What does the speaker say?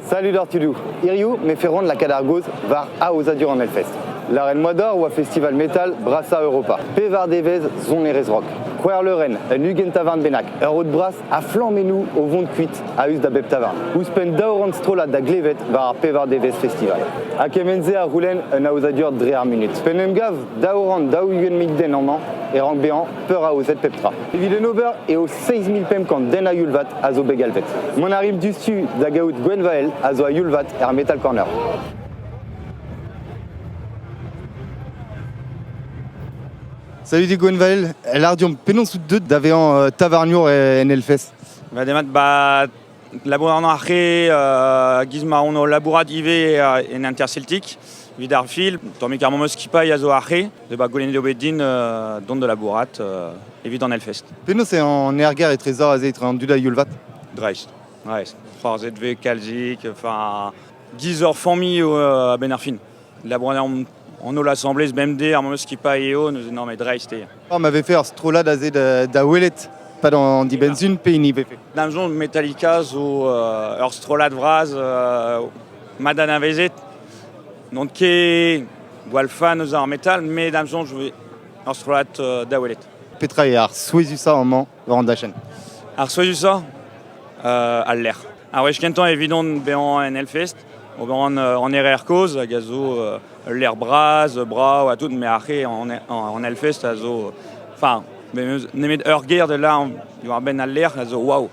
Salut d'Artudou. Iriou, me feront de la Cadargoz, var a Osadur en Elfest. La Reine Moidor ou a Festival Metal, Brassa Europa. Pevar Devez, zon Erez Rock. Quer le Rennes, un Hugen Tavern Benak. Euro de Brass, a flammez-nous au vent de cuite, à Us d'Abeb Tavern. Ouspen daoran strola da Glevet, var a Pevar Devez Festival. A Kemenze a Roulen, un a Osadur drear minute. Penemgav, daoran da Hugen Migden en man, et rang béant, peur à Oset Peptra. Evide Nober et aux 6000 pemkant den a Yulvat, a zo Begalvet. Mon arrive du stu da Gaout Gwenvael, a zo a Yulvat, er Metal Corner. Salut di Gwenvael, l'ardion penon sous deux d'avéant Tavarnior et Nelfest. Va demat labourant arché gizmarono labourat ive en interceltique vidar fil tormi carmomos kipa yazo arché de golene de obedin don de labourat évid en Elfest. Penon c'est en erger et trésor à zétre en duda Yulvat. Dreist. For ZV Kalzik, enfin gizor formi à Benarfin. Labourant on a l'assemblée BMD, Armomos Kipa et O, nous énormes Dreist. On m'avait fait un strola d'azé da Wellet, pas dans di benzune, pays fait. Dans le genre Metallica, ou strola de Vraz, Madana Vezet, donc qui est Walfa, nous en métal, mais dans le genre joué strola da Wellet. Petra et Ars, Suezusa en man, Randachen. Ars Suezusa, à l'air. Alors, je suis évident en Elfest. On est rare cause, gazo l'air bras, bras, tout, mais après en Elfest, enfin, mais nemet ur guerre de là, il y a ben à l'air, waouh.